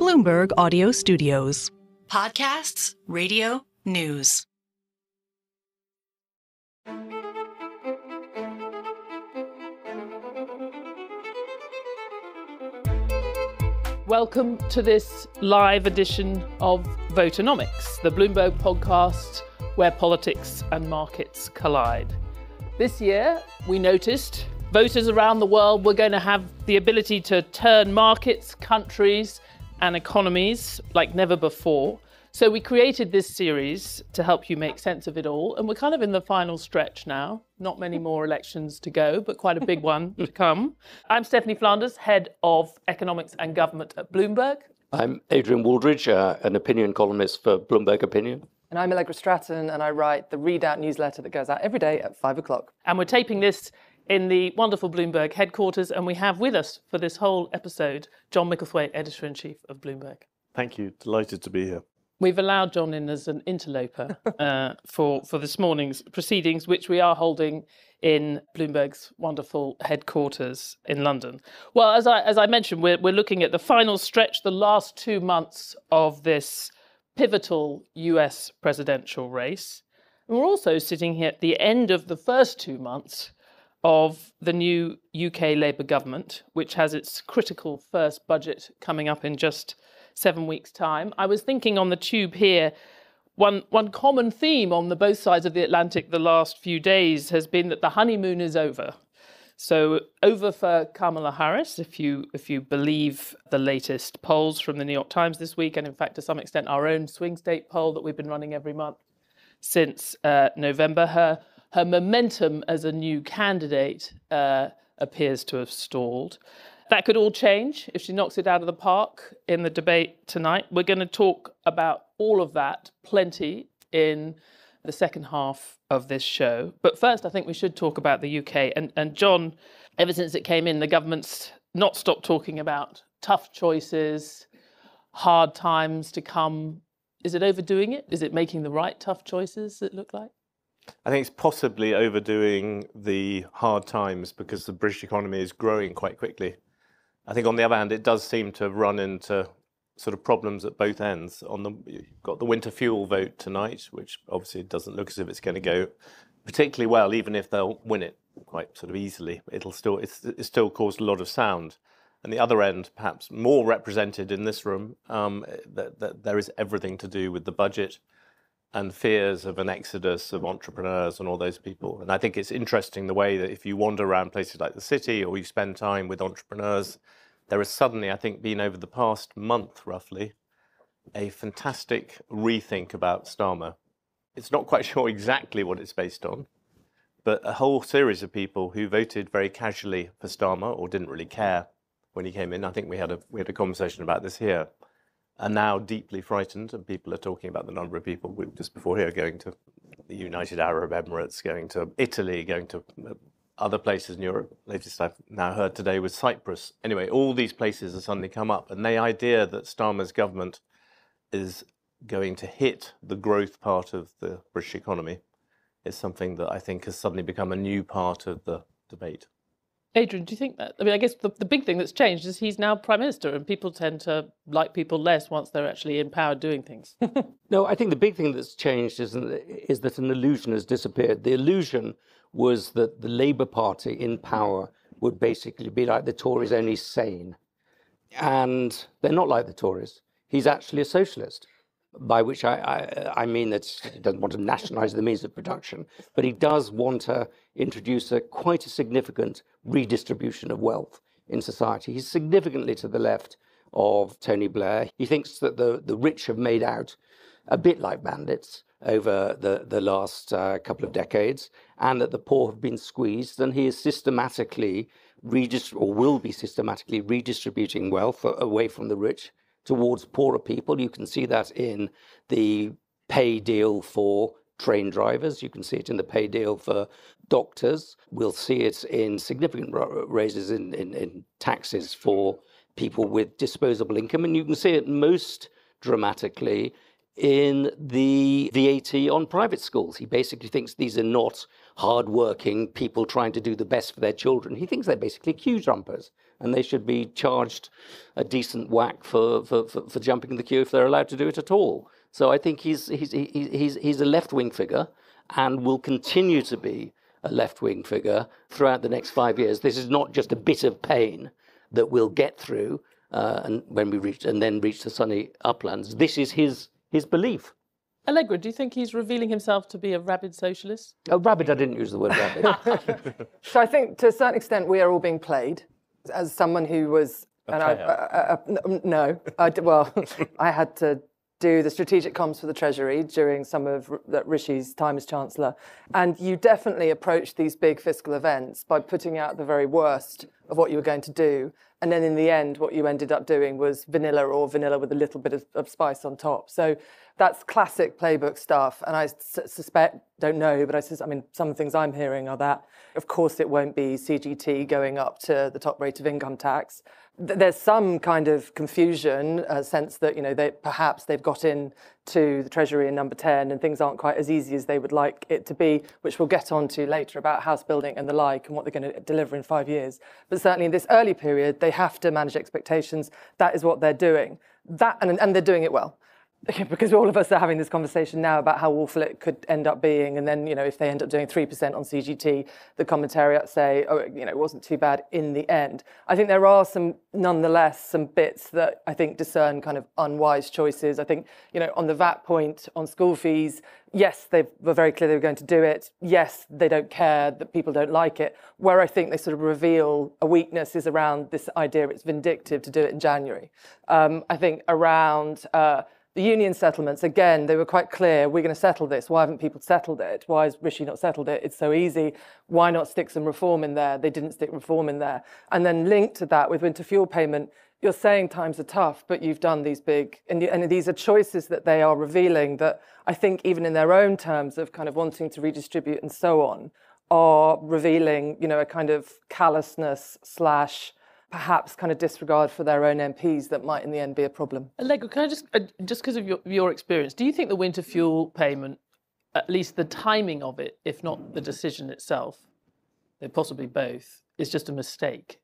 Bloomberg Audio Studios. Podcasts, radio, news. Welcome to this live edition of Voternomics, the Bloomberg podcast where politics and markets collide. This year, we noticed voters around the world were going to have the ability to turn markets, countries, and economies like never before. So we created this series to help you make sense of it all. And we're kind of in the final stretch now. Not many more elections to go, but quite a big one to come. I'm Stephanie Flanders, head of economics and government at Bloomberg. I'm Adrian Wooldridge, an opinion columnist for Bloomberg Opinion. And I'm Allegra Stratton, and I write the Readout newsletter that goes out every day at 5 o'clock. And we're taping this in the wonderful Bloomberg headquarters, and we have with us for this whole episode, John Micklethwait, Editor-in-Chief of Bloomberg. Thank you. Delighted to be here. We've allowed John in as an interloper for this morning's proceedings, which we are holding in Bloomberg's wonderful headquarters in London. Well, as I mentioned, we're looking at the final stretch, the last 2 months of this pivotal US presidential race. And we're also sitting here at the end of the first 2 months of the new UK Labour government, which has its critical first budget coming up in just 7 weeks' time. I was thinking on the tube here, one common theme on the both sides of the Atlantic the last few days has been that the honeymoon is over. So over for Kamala Harris, if you believe the latest polls from the New York Times this week, and in fact, to some extent, our own swing state poll that we've been running every month since November. Her momentum as a new candidate appears to have stalled. That could all change if she knocks it out of the park in the debate tonight. We're going to talk about all of that plenty in the second half of this show. But first, I think we should talk about the UK. And John, ever since it came in, the government's not stopped talking about tough choices, hard times to come. Is it overdoing it? Is it making the right tough choices, it look like? I think it's possibly overdoing the hard times because the British economy is growing quite quickly. I think on the other hand, it does seem to have run into sort of problems at both ends. You've got the winter fuel vote tonight, which obviously doesn't look as if it's going to go particularly well, even if they'll win it quite sort of easily. It's still caused a lot of sound. And the other end, perhaps more represented in this room, that there is everything to do with the budget and fears of an exodus of entrepreneurs and all those people. And I think it's interesting the way that if you wander around places like the city or you spend time with entrepreneurs, there has suddenly, I think, been over the past month, roughly, a fantastic rethink about Starmer. It's not quite sure exactly what it's based on, but a whole series of people who voted very casually for Starmer or didn't really care when he came in. I think we had a conversation about this here. Are now deeply frightened, and people are talking about the number of people just before here going to the United Arab Emirates, going to Italy, going to other places in Europe. Latest I've now heard today was Cyprus. Anyway, all these places have suddenly come up, and the idea that Starmer's government is going to hit the growth part of the British economy is something that I think has suddenly become a new part of the debate. Adrian, do you think that? I mean, I guess the big thing that's changed is he's now Prime Minister, and people tend to like people less once they're actually in power doing things. No, I think the big thing that's changed is that an illusion has disappeared. The illusion was that the Labour Party in power would basically be like the Tories, only sane. And they're not like the Tories. He's actually a socialist, by which I mean that he doesn't want to nationalise the means of production, but he does want to introduce quite a significant redistribution of wealth in society. He's significantly to the left of Tony Blair. He thinks that the rich have made out a bit like bandits over the last couple of decades, and that the poor have been squeezed, and he is systematically will be systematically redistributing wealth away from the rich towards poorer people. You can see that in the pay deal for train drivers. You can see it in the pay deal for doctors. We'll see it in significant raises in taxes for people with disposable income. And you can see it most dramatically in the VAT on private schools. He basically thinks these are not hardworking people trying to do the best for their children. He thinks they're basically queue jumpers. and they should be charged a decent whack for jumping the queue if they're allowed to do it at all. So I think he's a left-wing figure and will continue to be a left-wing figure throughout the next 5 years. This is not just a bit of pain that we'll get through and when we reach the sunny uplands. This is his belief. Allegra, do you think he's revealing himself to be a rabid socialist? Oh, rabid, I didn't use the word rabid. So I think to a certain extent we are all being played. As someone who was... No. I had to do the strategic comms for the Treasury during some of Rishi's time as Chancellor. And you definitely approach these big fiscal events by putting out the very worst of what you were going to do. And then in the end, what you ended up doing was vanilla with a little bit of spice on top. So that's classic playbook stuff. And I suspect, don't know, but some things I'm hearing are that, of course, it won't be CGT going up to the top rate of income tax. There's some kind of confusion, a sense that, they've got in to the Treasury in number 10 and things aren't quite as easy as they would like it to be, which we'll get on to later about house building and the like and what they're going to deliver in 5 years. But certainly in this early period, they have to manage expectations. That is what they're doing. And they're doing it well. Because all of us are having this conversation now about how awful it could end up being. And then, if they end up doing 3% on CGT, the commentariat say, it wasn't too bad in the end. I think there are nonetheless, some bits that I think discern kind of unwise choices. I think, on the VAT point, on school fees, yes, they were very clear they were going to do it. Yes, they don't care that people don't like it. Where I think they sort of reveal a weakness is around this idea it's vindictive to do it in January. I think around... the union settlements, again, they were quite clear, we're going to settle this. Why haven't people settled it? Why has Rishi not settled it? It's so easy. Why not stick some reform in there? They didn't stick reform in there. And then linked to that with winter fuel payment, you're saying times are tough, but you've done these big... And these are choices that they are revealing that I think even in their own terms of kind of wanting to redistribute and so on, are revealing, a kind of callousness / perhaps kind of disregard for their own MPs that might in the end be a problem. Allegra, can I just because of your experience, do you think the winter fuel payment, at least the timing of it, if not the decision itself, they possibly both, is just a mistake?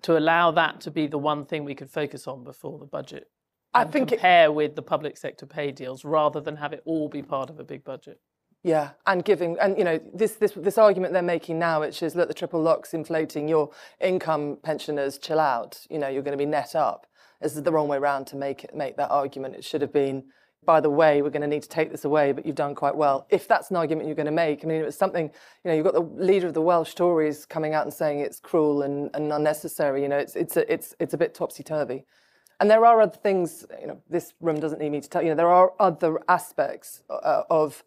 To allow that to be the one thing we could focus on before the budget? I think compare with the public sector pay deals rather than have it all be part of a big budget. Yeah, and this argument they're making now, which is, look, the triple lock's inflating your income, pensioners, chill out. You're going to be net up. This is the wrong way around to make that argument. It should have been, by the way, we're going to need to take this away, but you've done quite well. If that's an argument you're going to make, it was something. You've got the leader of the Welsh Tories coming out and saying it's cruel and unnecessary. It's a bit topsy-turvy. And there are other things. This room doesn't need me to tell you. There are other aspects of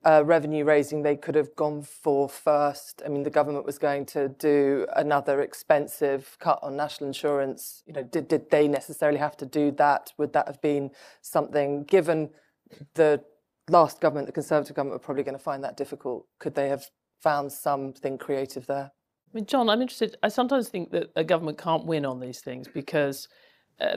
revenue raising they could have gone for first. The government was going to do another expensive cut on national insurance. Did they necessarily have to do that? Would that have been something, given the last government, the Conservative government, were probably going to find that difficult? Could they have found something creative there? John, I'm interested. I sometimes think that a government can't win on these things because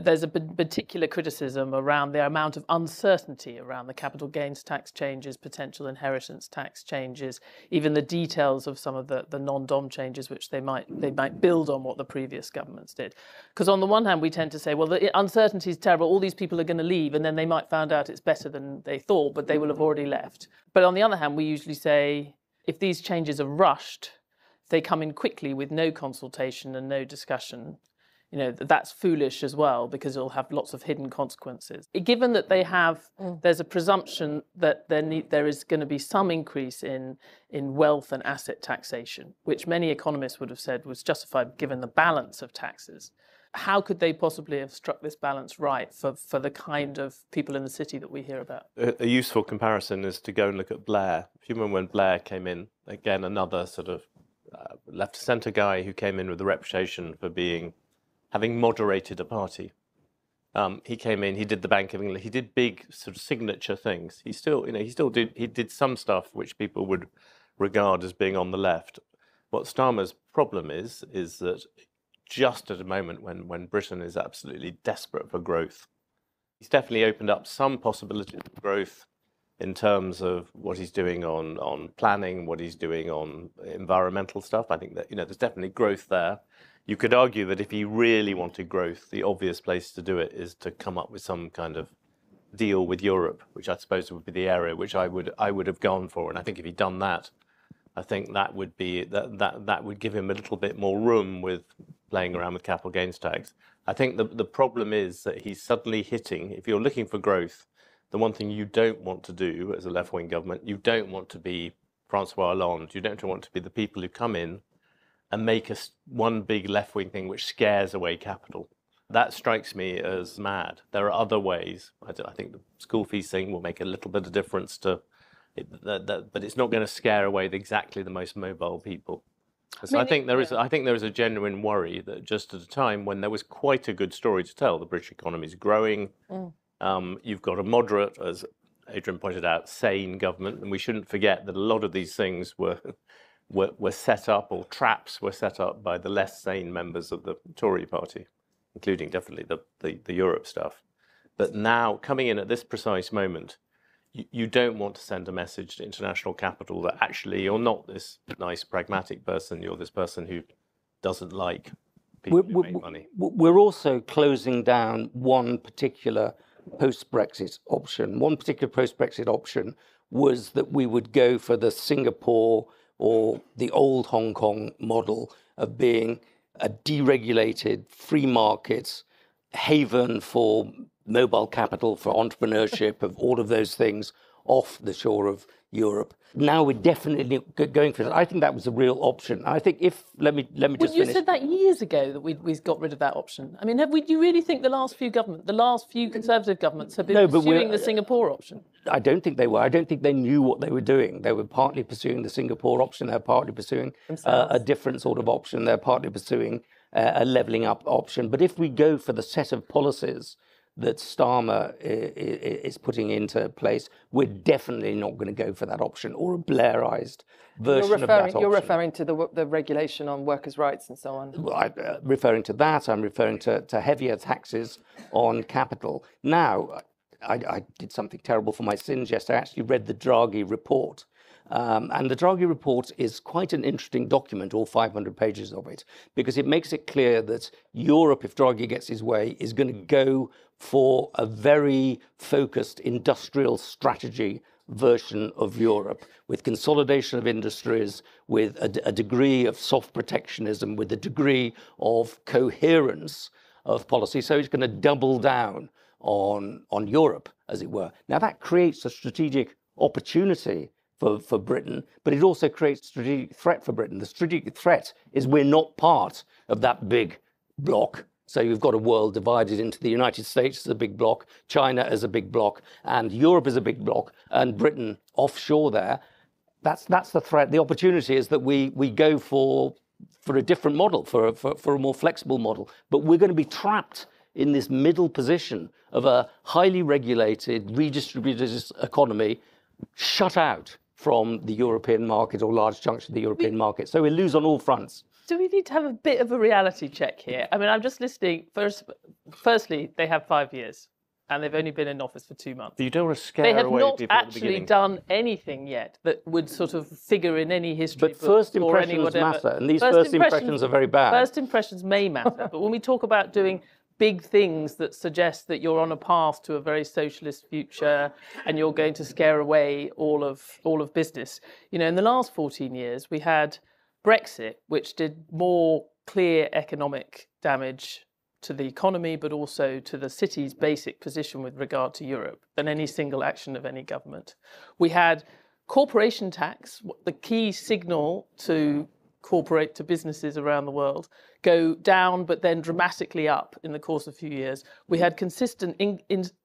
there's a particular criticism around the amount of uncertainty around the capital gains tax changes, potential inheritance tax changes, even the details of some of the non-dom changes, which they might build on what the previous governments did. Because on the one hand, we tend to say, well, the uncertainty is terrible, all these people are going to leave, and then they might find out it's better than they thought, but they will have already left. But on the other hand, we usually say, if these changes are rushed, if they come in quickly with no consultation and no discussion, that's foolish as well, because it'll have lots of hidden consequences. Given that there's a presumption that there is going to be some increase in wealth and asset taxation, which many economists would have said was justified given the balance of taxes. How could they possibly have struck this balance right for the kind of people in the city that we hear about? A useful comparison is to go and look at Blair. If you remember when Blair came in, again, another sort of left-centre guy who came in with a reputation for having moderated a party. He came in, he did the Bank of England, he did big sort of signature things. He did some stuff which people would regard as being on the left. What Starmer's problem is that just at a moment when Britain is absolutely desperate for growth, he's definitely opened up some possibility of growth in terms of what he's doing on planning, what he's doing on environmental stuff. I think that there's definitely growth there. You could argue that if he really wanted growth, the obvious place to do it is to come up with some kind of deal with Europe, which I suppose would be the area which I would have gone for. And I think if he'd done that, I think that would be that would give him a little bit more room with playing around with capital gains tax. I think the problem is that he's suddenly hitting. If you're looking for growth, the one thing you don't want to do as a left-wing government, you don't want to be Francois Hollande. You don't want to be the people who come in and make one big left-wing thing which scares away capital. That strikes me as mad. There are other ways. I think the school fees thing will make a little bit of difference to it, but it's not going to scare away exactly the most mobile people. So I think there is a genuine worry that just at a time when there was quite a good story to tell, the British economy is growing. You've got a moderate, as Adrian pointed out, sane government, and we shouldn't forget that a lot of these things were set up, or traps were set up by the less sane members of the Tory party, including definitely the Europe stuff. But now, coming in at this precise moment, you don't want to send a message to international capital that actually you're not this nice pragmatic person, you're this person who doesn't like people who make money. We're also closing down one particular post-Brexit option. One particular post-Brexit option was that we would go for the Singapore or the old Hong Kong model of being a deregulated free market haven for mobile capital, for entrepreneurship, of all of those things off the shore of Europe. Now we're definitely going for it. I think that was a real option. I think let me just you finish. said that years ago that we got rid of that option. I mean, do you really think the last few Conservative governments have been pursuing the Singapore option? I don't think they were. I don't think they knew what they were doing. They were partly pursuing the Singapore option. They're partly pursuing a different sort of option. They're partly pursuing a levelling up option. But if we go for the set of policies that Starmer is putting into place, we're definitely not going to go for that option, or a Blairized version of that option. You're referring to the regulation on workers' rights and so on. Well, I'm referring to that. I'm referring to heavier taxes on capital. Now, I did something terrible for my sins yesterday. I actually read the Draghi report. And the Draghi report is quite an interesting document, all 500 pages of it, because it makes it clear that Europe, if Draghi gets his way, is going to go for a very focused industrial strategy version of Europe, with consolidation of industries, with a degree of soft protectionism, with a degree of coherence of policy. So it's going to double down on Europe, as it were. Now, that creates a strategic opportunity for Britain, but it also creates a strategic threat for Britain. The strategic threat is we're not part of that big bloc. So you've got a world divided into the United States as a big bloc, China as a big bloc, and Europe as a big bloc, and Britain offshore there. That's the threat. The opportunity is that we go for a different model, for a more flexible model. But we're going to be trapped in this middle position of a highly regulated, redistributed economy, shut out from the European market, or large chunks of the European market. So we lose on all fronts. Do we need to have a bit of a reality check here? I mean, I'm just listening. Firstly, they have 5 years, and they've only been in office for 2 months. But you don't want to scare away people at the beginning. They have not actually done anything yet that would sort of figure in any history book. But first or any impressions whatever. matter, and these first impressions are very bad. First impressions may matter, but when we talk about doing big things that suggest that you're on a path to a very socialist future and you're going to scare away all of business. You know, in the last 14 years, we had Brexit, which did more clear economic damage to the economy, but also to the city's basic position with regard to Europe than any single action of any government. We had corporation tax, the key signal to businesses around the world, go down but then dramatically up in the course of a few years. We had consistent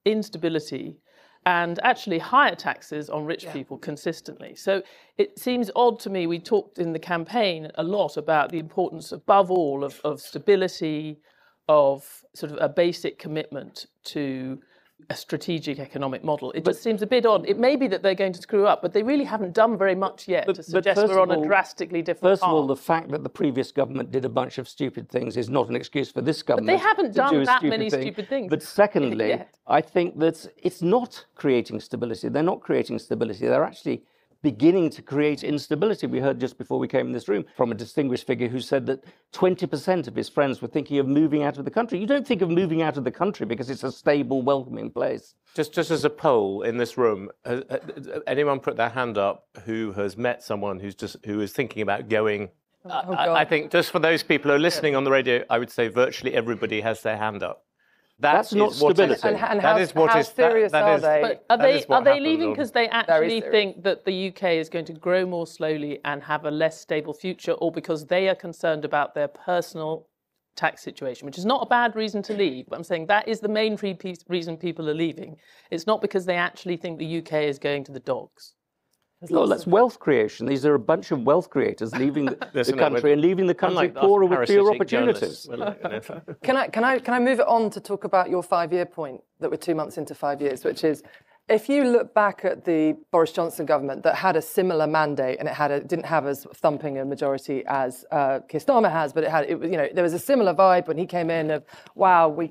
instability and actually higher taxes on rich people consistently. So it seems odd to me. We talked in the campaign a lot about the importance, above all, of stability, of sort of a basic commitment to a strategic economic model. It just seems a bit odd. It may be that they're going to screw up, but they really haven't done very much yet to suggest we're on a drastically different path. First of all, the fact that the previous government did a bunch of stupid things is not an excuse for this government. But they haven't done that many stupid things. But secondly, I think that it's not creating stability. They're not creating stability. They're actually beginning to create instability. We heard just before we came in this room from a distinguished figure who said that 20% of his friends were thinking of moving out of the country. You don't think of moving out of the country because it's a stable, welcoming place. Just as a poll in this room, anyone put their hand up who has met someone who is thinking about going? I think just for those people who are listening on the radio, I would say virtually everybody has their hand up. That's not stability. And how serious are they? But are they leaving because they actually think that the UK is going to grow more slowly and have a less stable future, or because they are concerned about their personal tax situation, which is not a bad reason to leave, but I'm saying that is the main reason people are leaving. It's not because they actually think the UK is going to the dogs. No, that's wealth creation. These are a bunch of wealth creators leaving the country and leaving the country poorer with fewer opportunities. Can I move it on to talk about your 5-year point that we're 2 months into 5 years, which is, if you look back at the Boris Johnson government that had a similar mandate and it didn't have as thumping a majority as Keir Starmer has, but there was a similar vibe when he came in of, wow, we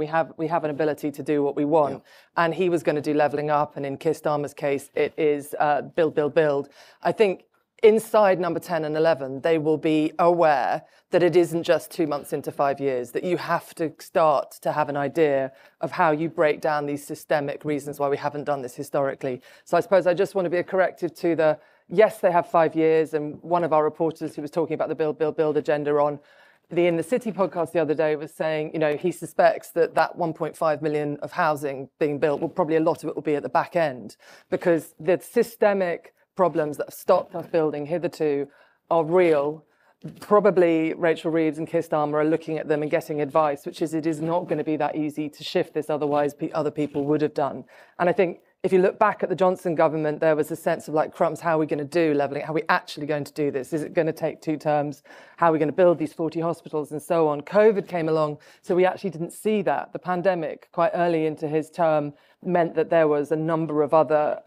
have an ability to do what we want, and he was going to do levelling up, and in Keir Starmer's case, it is build. I think inside number 10 and 11, they will be aware that it isn't just 2 months into 5 years, that you have to start to have an idea of how you break down these systemic reasons why we haven't done this historically. So I suppose I just want to be a corrective to yes, they have 5 years, and one of our reporters who was talking about the build agenda on the In the City podcast the other day was saying, he suspects that 1.5 million of housing being built, probably a lot of it will be at the back end, because the systemic problems that have stopped us building hitherto are real. Probably Rachel Reeves and Keir Starmer are looking at them and getting advice, which is it is not going to be that easy to shift this, otherwise other people would have done. And I think if you look back at the Johnson government, there was a sense of like, crumbs, how are we going to do levelling? How are we actually going to do this? Is it going to take 2 terms? How are we going to build these 40 hospitals and so on? COVID came along, so we actually didn't see that. The pandemic, quite early into his term, meant that there was a number of other,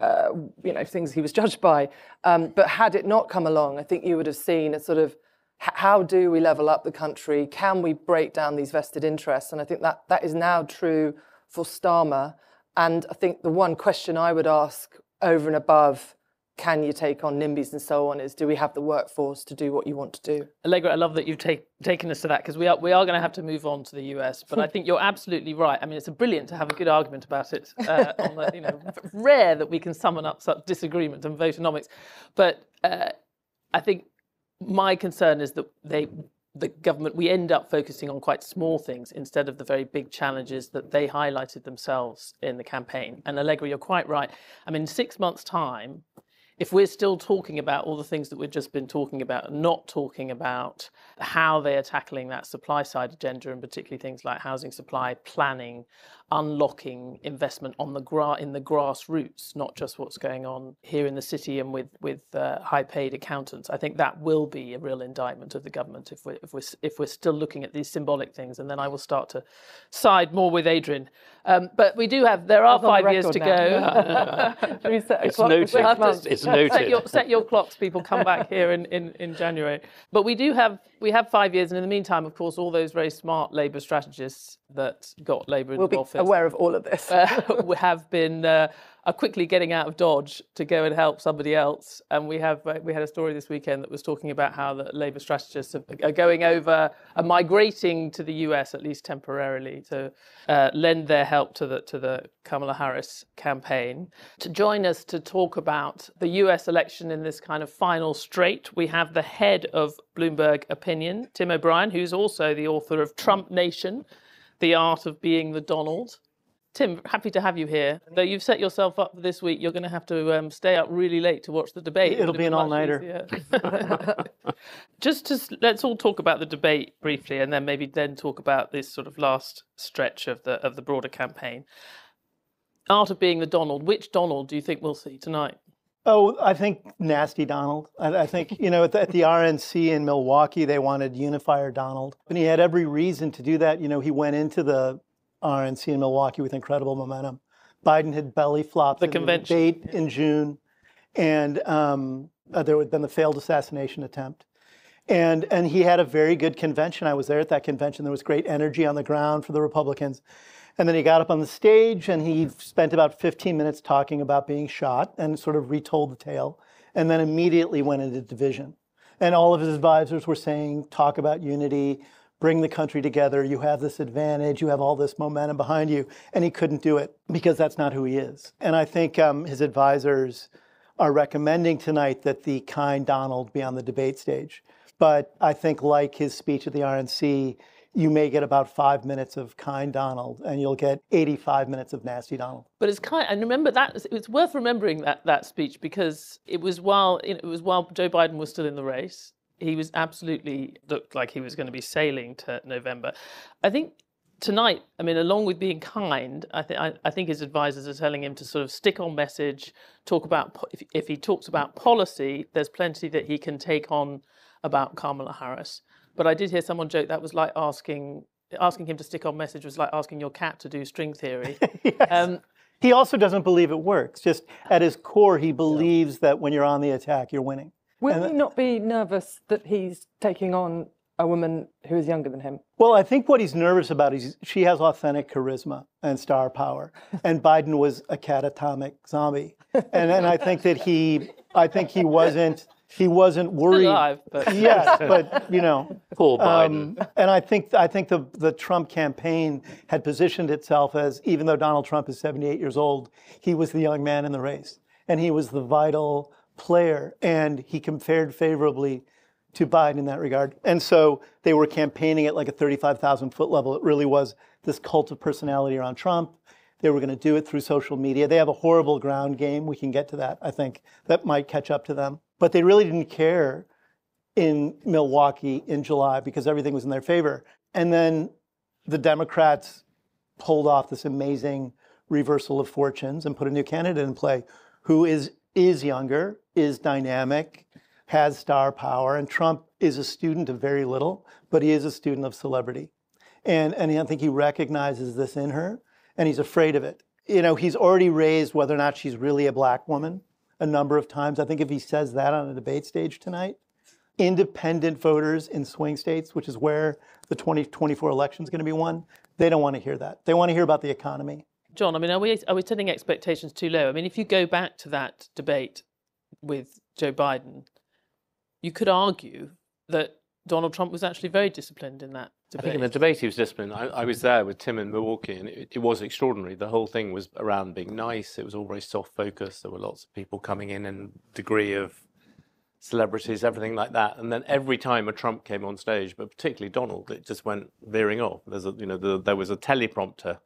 things he was judged by. But had it not come along, I think you would have seen a sort of, how do we level up the country? Can we break down these vested interests? And I think that is now true for Starmer. And I think the one question I would ask over and above, can you take on NIMBYs and so on, is do we have the workforce to do what you want to do? Allegra, I love that you've taken us to that, because we are going to have to move on to the US. But I think you're absolutely right. I mean, it's brilliant to have a good argument about it. Rare that we can summon up such disagreement on Voternomics. But I think my concern is that the government, we end up focusing on quite small things instead of the very big challenges that they highlighted themselves in the campaign. And Allegra, you're quite right. I mean, 6 months' time, if we're still talking about all the things that we've just been talking about and not talking about how they are tackling that supply side agenda, and particularly things like housing supply planning, unlocking investment in the grassroots, not just what's going on here in the city and with high-paid accountants, I think that will be a real indictment of the government if we're still looking at these symbolic things. And then I will start to side more with Adrian. But there are 5 years to go. It's noted. It's noted. Set your clocks, people. Come back here in January. But we have 5 years, and in the meantime, of course, all those very smart Labour strategists that got Labour in the office, aware of all of this, have been are quickly getting out of Dodge to go and help somebody else. And we had a story this weekend that was talking about how the Labour strategists are going over, are migrating to the US, at least temporarily, to lend their help to the Kamala Harris campaign. To join us to talk about the US election in this kind of final straight, we have the head of Bloomberg Opinion, Tim O'Brien, who's also the author of Trump Nation, The Art of Being the Donald. Tim, happy to have you here. Though you've set yourself up for this week, you're going to have to stay up really late to watch the debate. It'll be an all-nighter. Let's all talk about the debate briefly, and then maybe talk about this sort of last stretch of the broader campaign. Art of Being the Donald. Which Donald do you think we'll see tonight? Oh, I think nasty Donald. I think, at the RNC in Milwaukee, they wanted Unifier Donald. And he had every reason to do that. He went into the RNC in Milwaukee with incredible momentum. Biden had belly flopped in the debate in June. And there had been the failed assassination attempt. And he had a very good convention. I was there at that convention. There was great energy on the ground for the Republicans. And then he got up on the stage and he spent about 15 minutes talking about being shot and sort of retold the tale. and then immediately went into division. And all of his advisors were saying, talk about unity, bring the country together. You have this advantage. You have all this momentum behind you. And he couldn't do it because that's not who he is. And I think his advisors are recommending tonight that the kind Donald be on the debate stage. But I think like his speech at the RNC, you may get about 5 minutes of kind Donald and you'll get 85 minutes of nasty Donald. But it's kind, and remember that it's worth remembering that speech because it was while Joe Biden was still in the race. He was absolutely looked like he was going to be sailing to November. I think tonight, I mean, along with being kind, I think his advisors are telling him to sort of stick on message, talk about, if he talks about policy, there's plenty that he can take on about Kamala Harris. But I did hear someone joke that was like asking him to stick on message was like asking your cat to do string theory. Yes. He also doesn't believe it works. Just at his core, he believes that when you're on the attack, you're winning. Will he not be nervous that he's taking on a woman who is younger than him? Well, I think what he's nervous about is she has authentic charisma and star power, and Biden was a catatonic zombie, and I think that he wasn't worried. Alive, but Yes, but you know, Poor Biden. and I think the Trump campaign had positioned itself as, even though Donald Trump is 78 years old, he was the young man in the race, and he was the vital player, and he compared favorably to Biden in that regard. And so they were campaigning at like a 35,000-foot level. It really was this cult of personality around Trump. They were going to do it through social media. They have a horrible ground game. We can get to that. I think that might catch up to them. But they really didn't care in Milwaukee in July because everything was in their favor. And then the Democrats pulled off this amazing reversal of fortunes and put a new candidate in play who is younger, is dynamic, has star power, and Trump is a student of very little, but he is a student of celebrity. And I think he recognizes this in her, and he's afraid of it. You know, he's already raised whether or not she's really a black woman a number of times. I think if he says that on a debate stage tonight, independent voters in swing states, which is where the 2024 election is going to be won, they don't want to hear that. They want to hear about the economy. John, I mean, are we setting expectations too low? I mean, if you go back to that debate with Joe Biden, you could argue that Donald Trump was actually very disciplined in that debate. I think in the debate he was disciplined. I was there with Tim in Milwaukee, and it was extraordinary. The whole thing was around being nice. It was all very soft focused. There were lots of people coming in and degree of celebrities, everything like that. And then every time a Trump came on stage, but particularly Donald, it just went veering off. There was a teleprompter.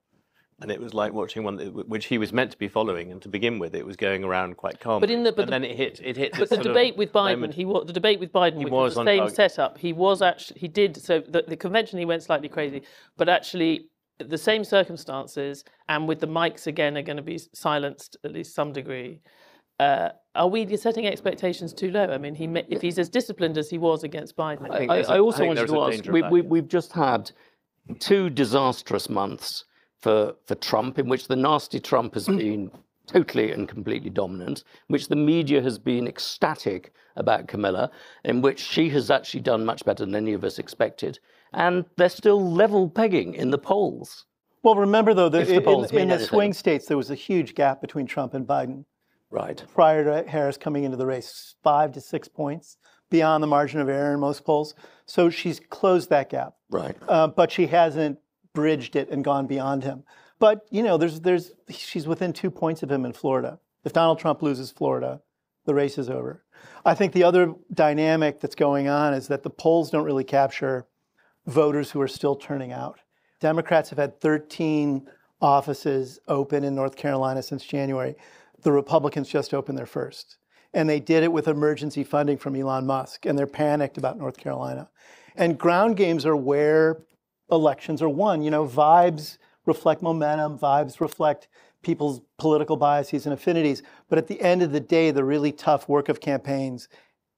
And it was like watching one which he was meant to be following, and to begin with, it was going around quite calm. And then it hit. But the debate with Biden, which was the same setup. He did. So the convention, he went slightly crazy, but actually, the same circumstances, and with the mics again are going to be silenced at least some degree. Are we setting expectations too low? I mean, if he's as disciplined as he was against Biden, I also wanted to ask. We've just had 2 disastrous months for Trump, in which the nasty Trump has been totally and completely dominant, in which the media has been ecstatic about Camilla, in which she has actually done much better than any of us expected. And they're still level pegging in the polls. Well, remember, though, that in the swing states, there was a huge gap between Trump and Biden. Right. Prior to Harris coming into the race, 5 to 6 points beyond the margin of error in most polls. So she's closed that gap. Right. But she hasn't bridged it and gone beyond him. But, you know, she's within 2 points of him in Florida. If Donald Trump loses Florida, the race is over. I think the other dynamic that's going on is that the polls don't really capture voters who are still turning out. Democrats have had 13 offices open in North Carolina since January. The Republicans just opened their first. And they did it with emergency funding from Elon Musk, and they're panicked about North Carolina. And ground games are where elections are won. You know, vibes reflect momentum, vibes reflect people's political biases and affinities. But at the end of the day, the really tough work of campaigns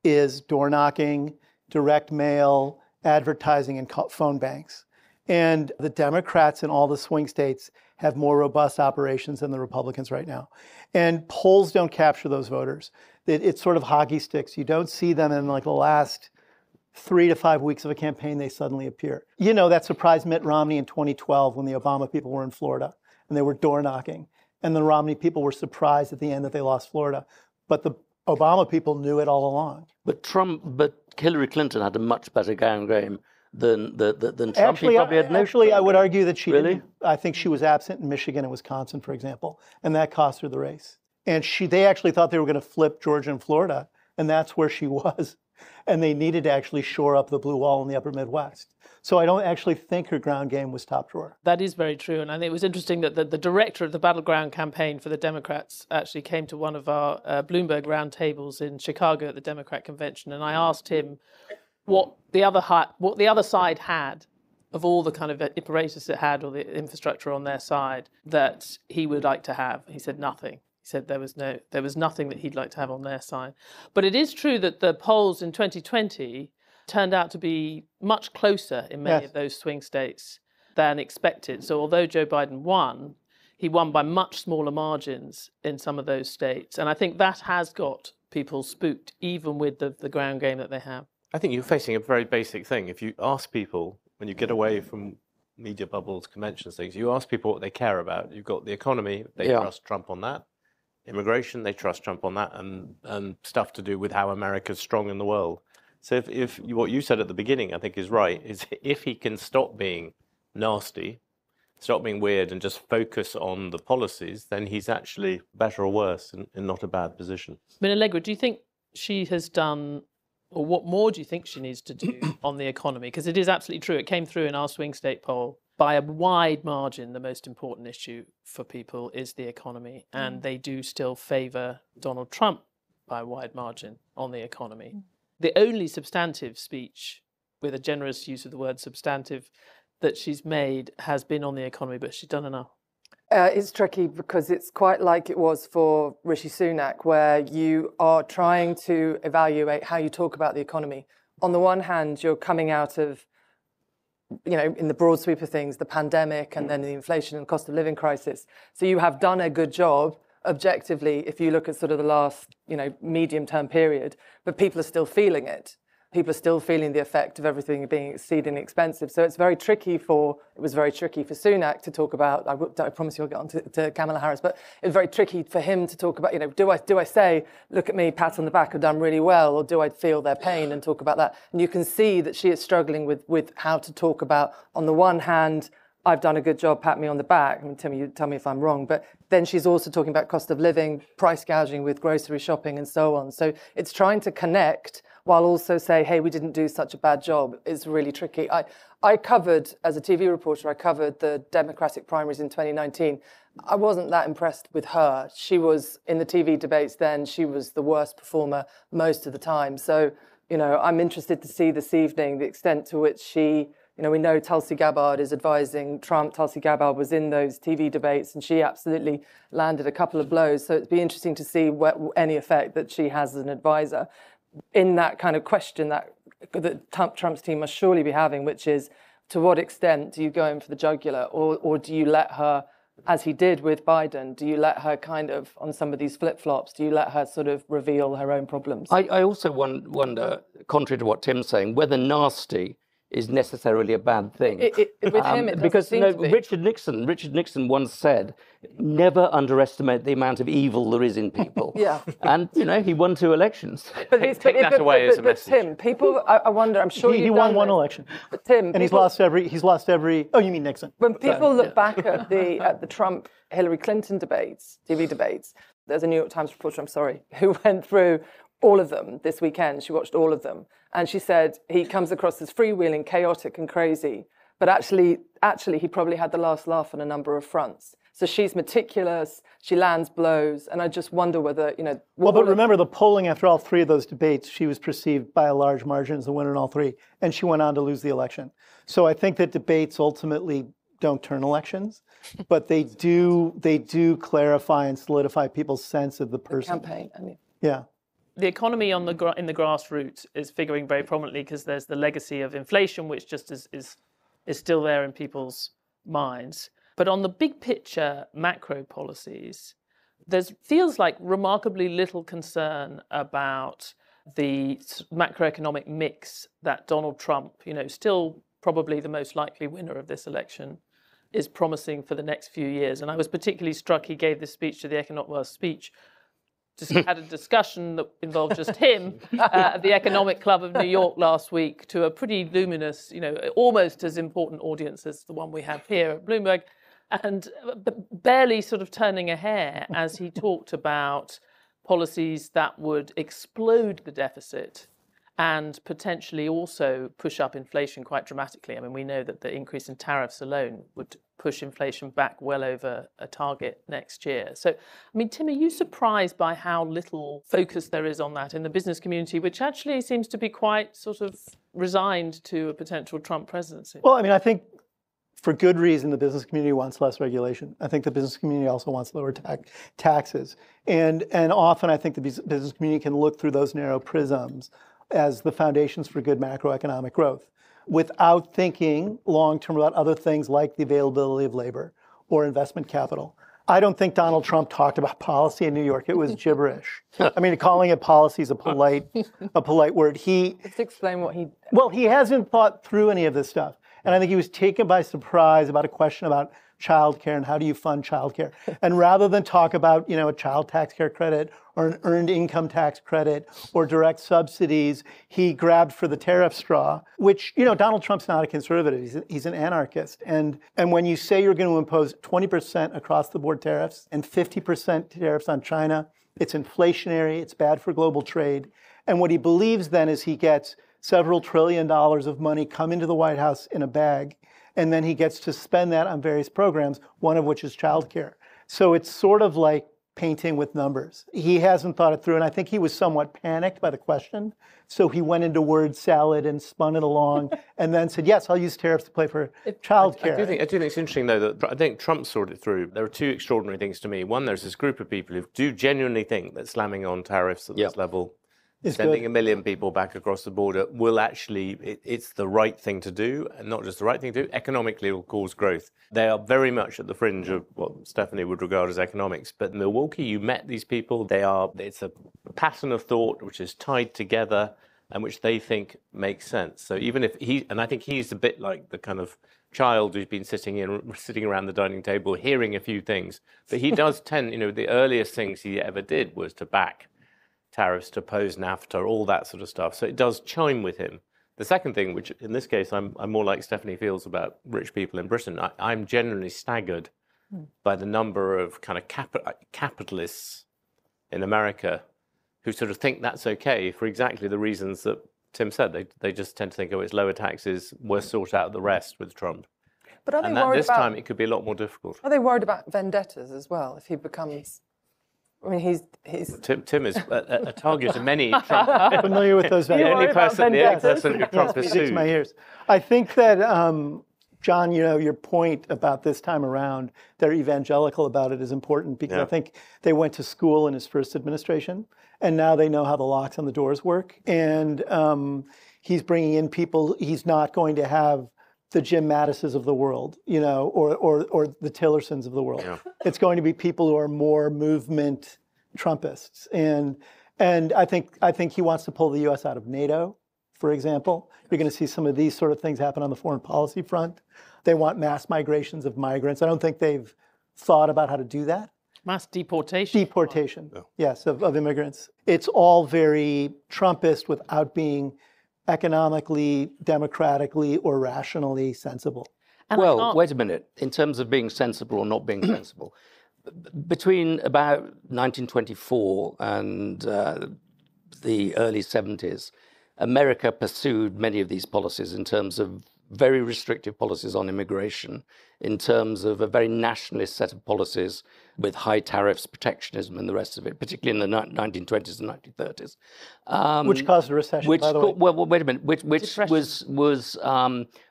is door knocking, direct mail, advertising, and phone banks. And the Democrats in all the swing states have more robust operations than the Republicans right now. And polls don't capture those voters. It's sort of hockey sticks. You don't see them in like the last 3 to 5 weeks of a campaign, they suddenly appear. You know, that surprised Mitt Romney in 2012 when the Obama people were in Florida and they were door knocking. And the Romney people were surprised at the end that they lost Florida. But the Obama people knew it all along. But Hillary Clinton had a much better ground game than Trump. Actually, I would argue that she Really? didn't. I think she was absent in Michigan and Wisconsin, for example, and that cost her the race. And they actually thought they were going to flip Georgia and Florida, and that's where she was. And they needed to actually shore up the blue wall in the upper Midwest. So I don't actually think her ground game was top drawer. That is very true. And I think it was interesting that the director of the battleground campaign for the Democrats actually came to one of our Bloomberg roundtables in Chicago at the Democrat convention. And I asked him what the other side had of all the kind of apparatus it had or the infrastructure on their side that he would like to have. He said nothing. He said there was nothing that he'd like to have on their side. But it is true that the polls in 2020 turned out to be much closer in many of those swing states than expected. So although Joe Biden won, he won by much smaller margins in some of those states. And I think that has got people spooked, even with the ground game that they have. I think you're facing a very basic thing. If you ask people, when you get away from media bubbles, conventions, things, you ask people what they care about. You've got the economy, they trust Trump on that. Immigration, they trust Trump on that, and stuff to do with how America's strong in the world. So if what you said at the beginning, I think is right, is if he can stop being nasty, stop being weird, and just focus on the policies, then he's actually better or worse in not a bad position. I mean, Allegra, do you think she has done, or what more do you think she needs to do on the economy? Because it is absolutely true. It came through in our swing state poll. By a wide margin, the most important issue for people is the economy. And they do still favour Donald Trump by a wide margin on the economy. The only substantive speech, with a generous use of the word substantive, that she's made has been on the economy, but she's done enough. It's tricky because it's quite like it was for Rishi Sunak, where you are trying to evaluate how you talk about the economy. On the one hand, you're coming out of, in the broad sweep of things, the pandemic and then the inflation and cost of living crisis. So you have done a good job objectively if you look at sort of the last, medium-term period, but people are still feeling it. People are still feeling the effect of everything being exceedingly expensive. So it was very tricky for Sunak to talk about, I promise you I'll get on to Kamala Harris, but it was very tricky for him to talk about, do I say, look at me, pat on the back, I've done really well, or do I feel their pain and talk about that? And you can see that she is struggling with how to talk about, on the one hand, I've done a good job, pat me on the back. I mean, Tim, you tell me if I'm wrong. But then she's also talking about cost of living, price gouging with grocery shopping and so on. So it's trying to connect while also say, hey, we didn't do such a bad job. It's really tricky. I covered, as a TV reporter, I covered the Democratic primaries in 2019. I wasn't that impressed with her. She was, in the TV debates then, she was the worst performer most of the time. So, I'm interested to see this evening the extent to which she... we know Tulsi Gabbard is advising Trump. Tulsi Gabbard was in those TV debates and she absolutely landed a couple of blows. So it'd be interesting to see any effect that she has as an advisor in that kind of question that Trump's team must surely be having, which is, to what extent do you go in for the jugular or do you let her, as he did with Biden, do you let her kind of, on some of these flip-flops, do you let her sort of reveal her own problems? I also wonder, contrary to what Tim's saying, whether nasty is necessarily a bad thing. With him, it because seem to be. Richard Nixon once said, "Never underestimate the amount of evil there is in people." Yeah. And he won 2 elections. Take that away as a message. Tim, people, I wonder. I'm sure he won one election. But Tim, and he's lost every. Oh, you mean Nixon? When people look back at the Trump Hillary Clinton debates, TV debates, there's a New York Times reporter, who went through all of them this weekend. She watched all of them. And she said he comes across as freewheeling, chaotic and crazy. But actually, he probably had the last laugh on a number of fronts. So she's meticulous, she lands blows. And I just wonder whether, Well, but remember the polling after all 3 of those debates, she was perceived by a large margin as the winner in all 3. And she went on to lose the election. So I think that debates ultimately don't turn elections, but they do clarify and solidify people's sense of the person. The campaign, Yeah. The economy in the grassroots is figuring very prominently because there's the legacy of inflation, which just is still there in people's minds. But on the big picture macro policies, there feels like remarkably little concern about the macroeconomic mix that Donald Trump, still probably the most likely winner of this election, is promising for the next few years. And I was particularly struck, he gave this speech to the just had a discussion that involved just him at the Economic Club of New York last week to a pretty luminous, almost as important audience as the one we have here at Bloomberg, and barely sort of turning a hair as he talked about policies that would explode the deficit and potentially also push up inflation quite dramatically. I mean, we know that the increase in tariffs alone would push inflation back well over a target next year. So, I mean, Tim, are you surprised by how little focus there is on that in the business community, which actually seems to be quite sort of resigned to a potential Trump presidency? Well, I mean, I think for good reason, the business community wants less regulation. I think the business community also wants lower taxes. And often I think the business community can look through those narrow prisms as the foundations for good macroeconomic growth without thinking long-term about other things like the availability of labor or investment capital. I don't think Donald Trump talked about policy in New York. It was gibberish. I mean, calling it policy is a polite word. Let's explain what he... Well, he hasn't thought through any of this stuff. And I think he was taken by surprise about a question about childcare and how do you fund childcare. And rather than talk about, a child tax care credit or an earned income tax credit or direct subsidies, he grabbed for the tariff straw, which, Donald Trump's not a conservative. He's an anarchist. And when you say you're going to impose 20% across the board tariffs and 50% tariffs on China, it's inflationary, it's bad for global trade. And what he believes then is he gets several $1 trillion of money come into the White House in a bag, and then he gets to spend that on various programs, one of which is childcare. So it's sort of like painting with numbers. He hasn't thought it through, and I think he was somewhat panicked by the question. So he went into word salad and spun it along, and then said, "Yes, I'll use tariffs to pay for childcare." I do think it's interesting, though, that I think Trump sorted it through. There are two extraordinary things to me. One, there's this group of people who do genuinely think that slamming on tariffs at this level, sending 1 million people back across the border will actually, it's the right thing to do, and not just the right thing to do, economically it will cause growth. They are very much at the fringe of what Stephanie would regard as economics. But in Milwaukee, you met these people, it's a pattern of thought which is tied together and which they think makes sense. So even if and I think he's a bit like the kind of child who's been sitting around the dining table hearing a few things, but he does tend, the earliest things he ever did was to back tariffs, to oppose NAFTA, all that sort of stuff. So it does chime with him. The second thing, which in this case I'm more like Stephanie feels about rich people in Britain, I'm generally staggered by the number of kind of capitalists in America who sort of think that's okay for exactly the reasons that Tim said. They just tend to think, it's lower taxes, we'll sort out the rest with Trump. But are they worried this time it could be a lot more difficult. Are they worried about vendettas as well if he becomes... I mean, he's... Tim is a target of many Trump. Familiar with those vendettas. The only person who Trump pursued. My ears. I think that, John, your point about this time around, they're evangelical about it is important because I think they went to school in his first administration, and now they know how the locks on the doors work. And he's bringing in people. He's not going to have the Jim Mattises of the world, or the Tillersons of the world. Yeah. It's going to be people who are more movement Trumpists, and I think he wants to pull the U.S. out of NATO, for example. You're going to see some of these sort of things happen on the foreign policy front. They want mass migrations of migrants. I don't think they've thought about how to do that. Mass deportation. Deportation, yes, of immigrants. It's all very Trumpist without being economically, democratically, or rationally sensible. Well, wait a minute. In terms of being sensible or not being sensible, between about 1924 and the early 70s, America pursued many of these policies in terms of very restrictive policies on immigration, in terms of a very nationalist set of policies with high tariffs, protectionism, and the rest of it, particularly in the 1920s and 1930s. Which caused a recession, by the way. Well, wait a minute. Which was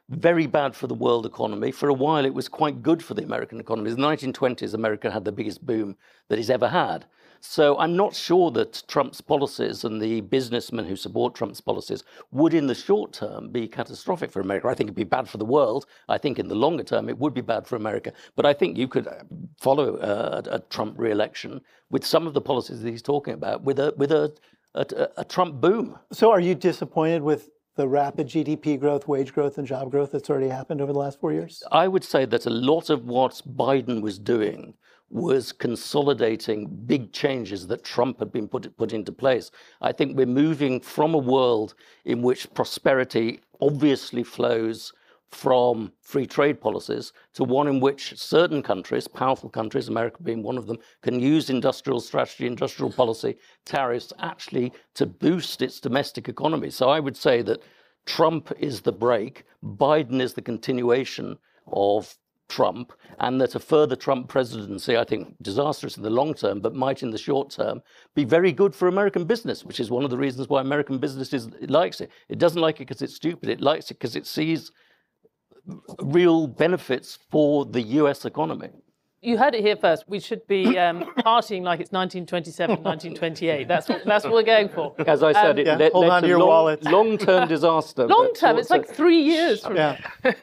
very bad for the world economy. For a while, it was quite good for the American economy. In the 1920s, America had the biggest boom that it's ever had. So I'm not sure that Trump's policies and the businessmen who support Trump's policies would in the short term be catastrophic for America. I think it'd be bad for the world. I think in the longer term it would be bad for America. But I think you could follow a Trump re-election with some of the policies that he's talking about with a Trump boom. So are you disappointed with the rapid GDP growth, wage growth, and job growth that's already happened over the last 4 years? I would say that a lot of what Biden was doing was consolidating big changes that Trump had been put into place. I think we're moving from a world in which prosperity obviously flows from free trade policies to one in which certain countries, powerful countries, America being one of them, can use industrial strategy, industrial policy, tariffs actually to boost its domestic economy. So I would say that Trump is the brake, Biden is the continuation of Trump, and that a further Trump presidency, I think, disastrous in the long term, but might in the short term be very good for American business, which is one of the reasons why American business likes it. It doesn't like it because it's stupid. It likes it because it sees real benefits for the US economy. You heard it here first. We should be partying like it's 1927, 1928. That's what we're going for. As I said, it led hold to your wallets. long-term disaster. Long term, it's like 3 years from Yeah. now.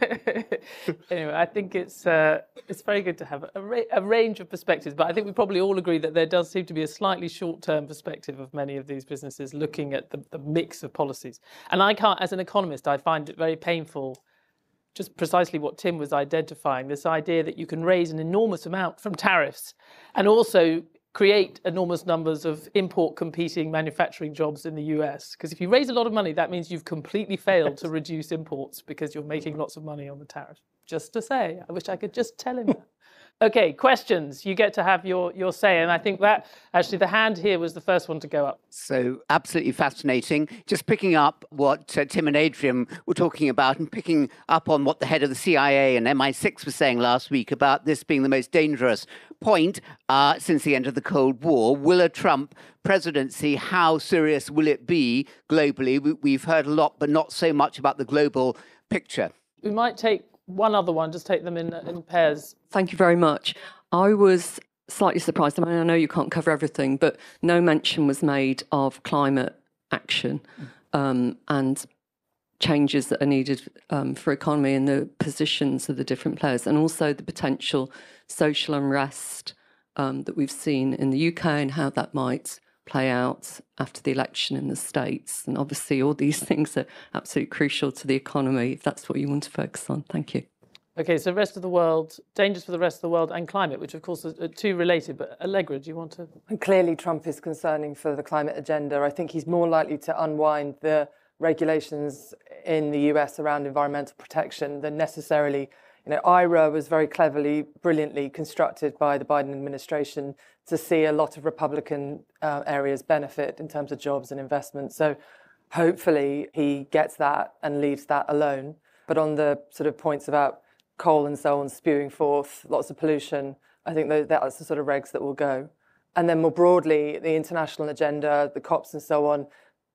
Anyway, I think it's very good to have a range of perspectives, but I think we probably all agree that there does seem to be a slightly short-term perspective of many of these businesses looking at the mix of policies. And I can't, as an economist, I find it very painful, just precisely what Tim was identifying, this idea that you can raise an enormous amount from tariffs and also create enormous numbers of import competing manufacturing jobs in the US. Because if you raise a lot of money, that means you've completely failed to reduce imports because you're making lots of money on the tariffs. Just to say, I wish I could just tell him that. Okay, questions. You get to have your say. And I think that actually the hand here was the first one to go up. So absolutely fascinating. Just picking up what Tim and Adrian were talking about and picking up on what the head of the CIA and MI6 was saying last week about this being the most dangerous point since the end of the Cold War. Will a Trump presidency, how serious will it be globally? We've heard a lot, but not so much about the global picture. We might take one other one, just take them in pairs. Thank you very much. I was slightly surprised. I mean, I know you can't cover everything, but no mention was made of climate action and changes that are needed for economy and the positions of the different players, and also the potential social unrest that we've seen in the UK and how that might play out after the election in the States. And obviously all these things are absolutely crucial to the economy, if that's what you want to focus on. Thank you. Okay, so rest of the world, dangers for the rest of the world and climate, which of course are two related. But Allegra, do you want to? And clearly Trump is concerning for the climate agenda. I think he's more likely to unwind the regulations in the US around environmental protection than necessarily. You know, IRA was very cleverly, brilliantly constructed by the Biden administration to see a lot of Republican areas benefit in terms of jobs and investment. So hopefully he gets that and leaves that alone. But on the sort of points about coal and so on spewing forth lots of pollution, I think that's the sort of regs that will go. And then more broadly, the international agenda, the COPs and so on,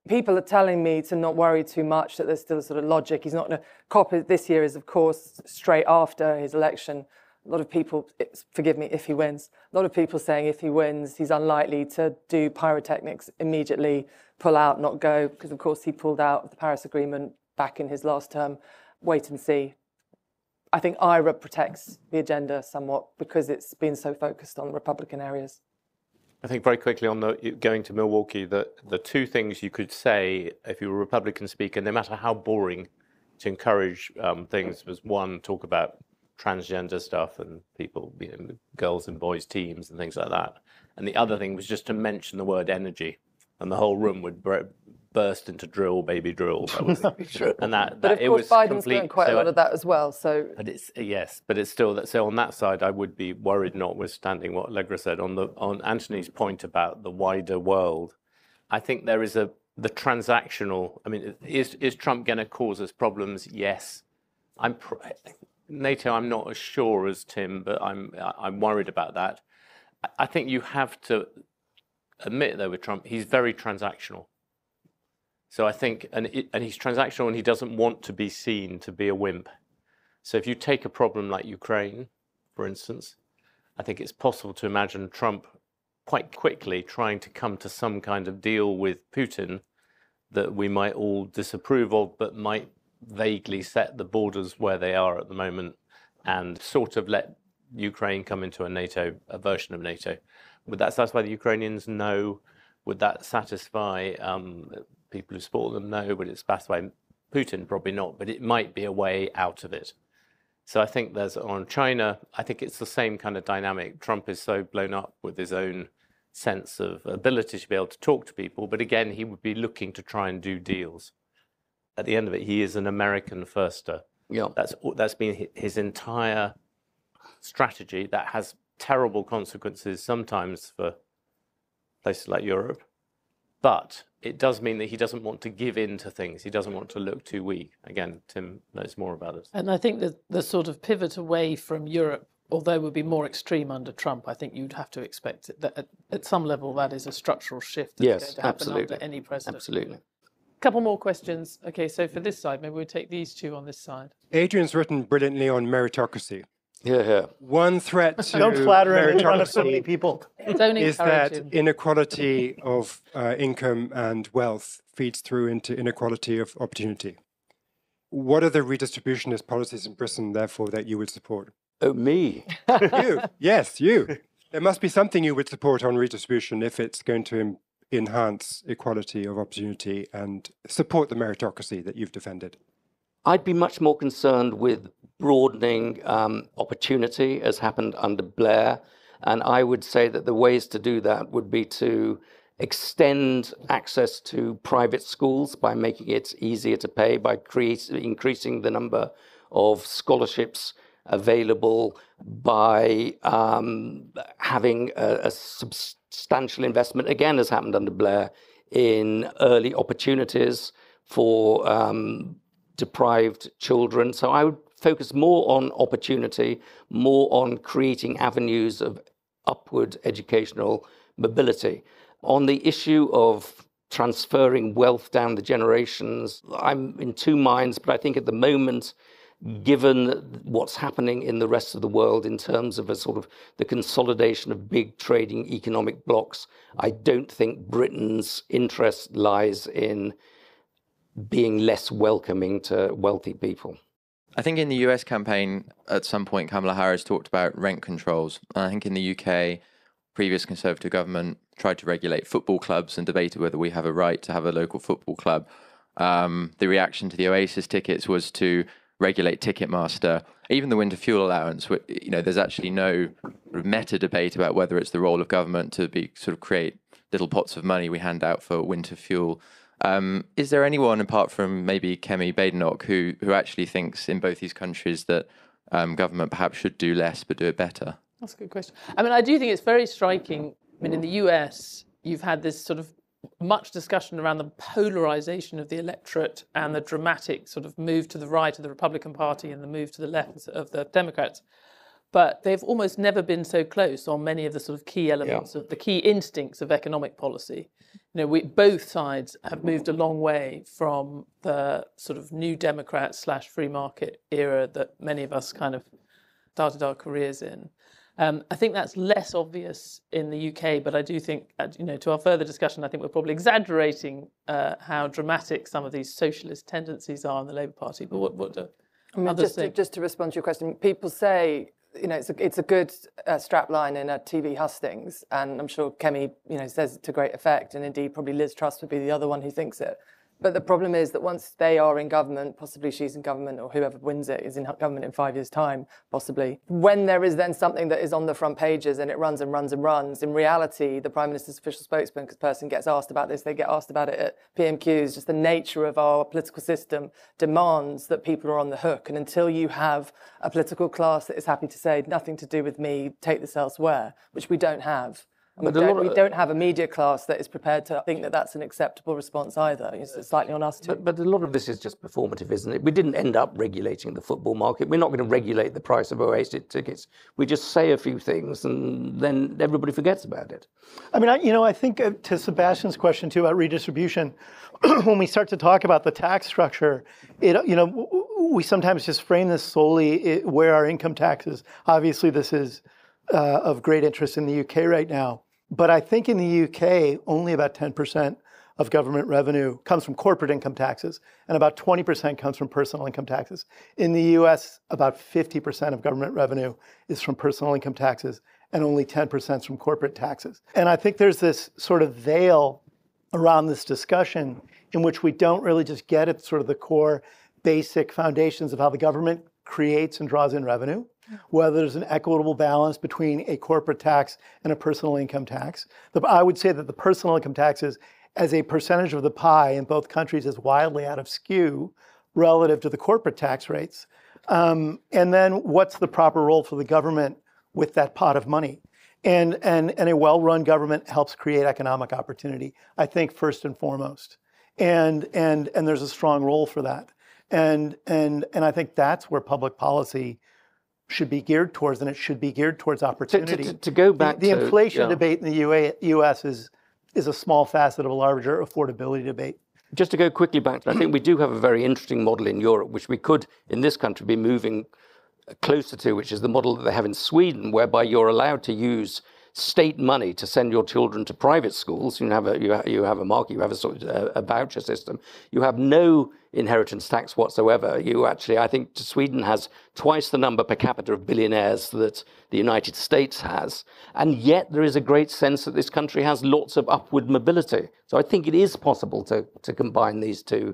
people are telling me to not worry too much, that there's still a sort of logic. He's not going to COP this year is, of course, straight after his election. A lot of people, forgive me, if he wins, a lot of people saying if he wins, he's unlikely to do pyrotechnics immediately, pull out, not go, because, of course, he pulled out of the Paris Agreement back in his last term. Wait and see. I think IRA protects the agenda somewhat because it's been so focused on Republican areas. I think very quickly on going to Milwaukee, the two things you could say if you were a Republican speaker, no matter how boring, to encourage things was one, talk about transgender stuff and people, girls and boys teams and things like that. And the other thing was just to mention the word energy, and the whole room would burst into drill, baby drill. That was, and that but of it course, was Biden's complete, doing quite a lot of that as well. So, but it's but it's still that. So on that side, I would be worried, notwithstanding what Allegra said on Anthony's point about the wider world. I think there is the transactional. I mean, is Trump going to cause us problems? Yes. NATO, I'm not as sure as Tim, but I'm worried about that. I think you have to admit, though, with Trump, he's very transactional. So I think, and he's transactional, and he doesn't want to be seen to be a wimp. So if you take a problem like Ukraine, for instance, I think it's possible to imagine Trump quite quickly trying to come to some kind of deal with Putin that we might all disapprove of, but might vaguely set the borders where they are at the moment and sort of let Ukraine come into a version of NATO. Would that satisfy the Ukrainians? No. Would that satisfy people who support them? No. Would it satisfy Putin? Probably not. But it might be a way out of it. So I think there's on China, I think it's the same kind of dynamic. Trump is so blown up with his own sense of ability to be able to talk to people. But again, he would be looking to try and do deals. At the end of it, he is an American firster. Yeah. That's been his entire strategy. That has terrible consequences sometimes for places like Europe. But it does mean that he doesn't want to give in to things. He doesn't want to look too weak. Again, Tim knows more about it. And I think that the sort of pivot away from Europe, although it would be more extreme under Trump, I think you'd have to expect it, that at some level that is a structural shift that's going to happen under any president. Absolutely. Couple more questions. Okay, so for this side, maybe we'll take these two on this side. Adrian's written brilliantly on meritocracy. Yeah. One threat to Don't flatter him in front of so many meritocracy people. Don't is encourage that him. inequality of income and wealth feeds through into inequality of opportunity. What are the redistributionist policies in Britain, therefore, that you would support? Oh, me? You, yes, you. There must be something you would support on redistribution if it's going to enhance equality of opportunity and support the meritocracy that you've defended. I'd be much more concerned with broadening opportunity, as happened under Blair. And I would say that the ways to do that would be to extend access to private schools by making it easier to pay, by increasing the number of scholarships available, by having a substantial investment, again, as happened under Blair, in early opportunities for deprived children. So I would focus more on opportunity, more on creating avenues of upward educational mobility. On the issue of transferring wealth down the generations, I'm in two minds, but I think at the moment, given what's happening in the rest of the world in terms of a sort of the consolidation of big trading economic blocks, I don't think Britain's interest lies in being less welcoming to wealthy people. I think in the US campaign, at some point, Kamala Harris talked about rent controls. I think in the UK, previous Conservative government tried to regulate football clubs and debated whether we have a right to have a local football club. The reaction to the Oasis tickets was to regulate Ticketmaster. Even the winter fuel allowance, there's actually no meta debate about whether it's the role of government to be sort of create little pots of money we hand out for winter fuel. Is there anyone, apart from maybe Kemi Badenoch, who actually thinks in both these countries that government perhaps should do less but do it better? That's a good question. I mean, I do think it's very striking. I mean, in the US, you've had this sort of much discussion around the polarization of the electorate and the dramatic sort of move to the right of the Republican Party and the move to the left of the Democrats. But they've almost never been so close on many of the sort of key elements of the key instincts of economic policy. Both sides have moved a long way from the sort of new Democrat / free market era that many of us kind of started our careers in. I think that's less obvious in the UK, but I do think, to our further discussion, I think we're probably exaggerating how dramatic some of these socialist tendencies are in the Labour Party. But what do others think? Just to respond to your question, people say, it's a good strapline in a TV hustings, and I'm sure Kemi, says it to great effect, and indeed probably Liz Truss would be the other one who thinks it. But the problem is that once they are in government, possibly she's in government or whoever wins it is in government in 5 years' time, possibly. When there is then something that is on the front pages and it runs and runs and runs, in reality, the Prime Minister's official spokesperson gets asked about this, they get asked about it at PMQs. Just the nature of our political system demands that people are on the hook. And until you have a political class that is happy to say, nothing to do with me, take this elsewhere, which we don't have. And we don't have a media class that is prepared to think that that's an acceptable response either. It's slightly on us too. But a lot of this is just performative, isn't it? We didn't end up regulating the football market. We're not going to regulate the price of Oasis tickets. We just say a few things and then everybody forgets about it. I mean, I think to Sebastian's question too about redistribution, when we start to talk about the tax structure, we sometimes just frame this solely where our income taxes. Obviously, this is of great interest in the UK right now. But I think in the UK, only about 10% of government revenue comes from corporate income taxes, and about 20% comes from personal income taxes. In the US, about 50% of government revenue is from personal income taxes, and only 10% is from corporate taxes. And I think there's this sort of veil around this discussion in which we don't really just get at sort of the core basic foundations of how the government creates and draws in revenue, whether there's an equitable balance between a corporate tax and a personal income tax. I would say that the personal income taxes as a percentage of the pie in both countries is wildly out of skew relative to the corporate tax rates. And then what's the proper role for the government with that pot of money? And a well-run government helps create economic opportunity, I think, first and foremost. And there's a strong role for that. And I think that's where public policy should be geared towards, and it should be geared towards opportunity. To go back the inflation debate in the U.S. is a small facet of a larger affordability debate. Just to go quickly back, I think we do have a very interesting model in Europe, which we could, in this country, be moving closer to, which is the model that they have in Sweden, whereby you're allowed to use state money to send your children to private schools. You have a market, you have a sort of a voucher system. You have no inheritance tax whatsoever. You actually, I think Sweden has twice the number per capita of billionaires that the United States has. And yet there is a great sense that this country has lots of upward mobility. So I think it is possible to combine these two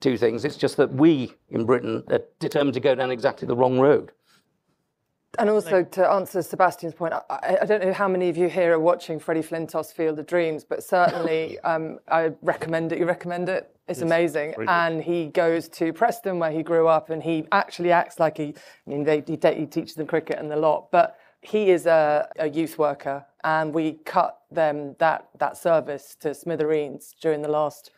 things. It's just that we in Britain are determined to go down exactly the wrong road. And also to answer Sebastian's point, I don't know how many of you here are watching Freddie Flintoff's Field of Dreams, but certainly I recommend it. You recommend it? It's amazing. And he goes to Preston where he grew up, and he actually acts like he teaches them cricket and the lot, but he is a youth worker, and we cut them that service to smithereens during the last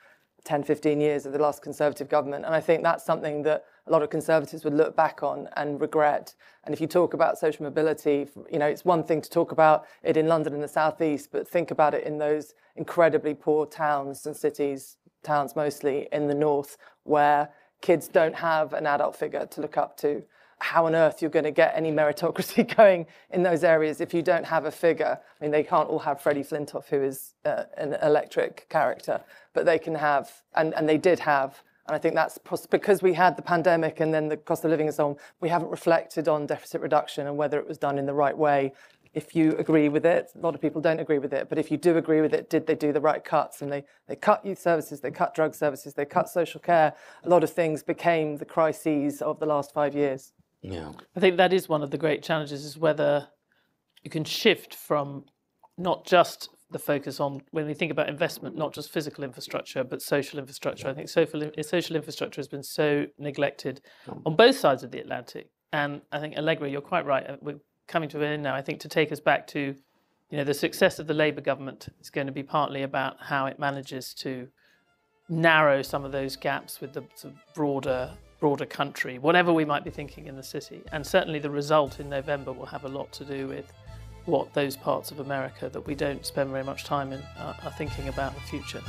10, 15 years of the last Conservative government. And I think that's something that a lot of Conservatives would look back on and regret. And if you talk about social mobility, it's one thing to talk about it in London and the South East, but think about it in those incredibly poor towns and cities, towns mostly in the North, where kids don't have an adult figure to look up to. How on earth you're going to get any meritocracy going in those areas if you don't have a figure? I mean, they can't all have Freddie Flintoff, who is an electric character, but they can have, and they did have, and I think that's because we had the pandemic and then the cost of living and so on, we haven't reflected on deficit reduction and whether it was done in the right way. If you agree with it, a lot of people don't agree with it, but if you do agree with it, did they do the right cuts? And they cut youth services, they cut drug services, they cut social care. A lot of things became the crises of the last 5 years. Yeah, I think that is one of the great challenges, is whether you can shift from not just the focus on, when we think about investment, not just physical infrastructure, but social infrastructure. I think social infrastructure has been so neglected on both sides of the Atlantic. And I think, Allegra, you're quite right. We're coming to an end now. I think to take us back to, the success of the Labour government is going to be partly about how it manages to narrow some of those gaps with the sort of broader country, whatever we might be thinking in the city. And certainly the result in November will have a lot to do with what those parts of America that we don't spend very much time in are thinking about the future.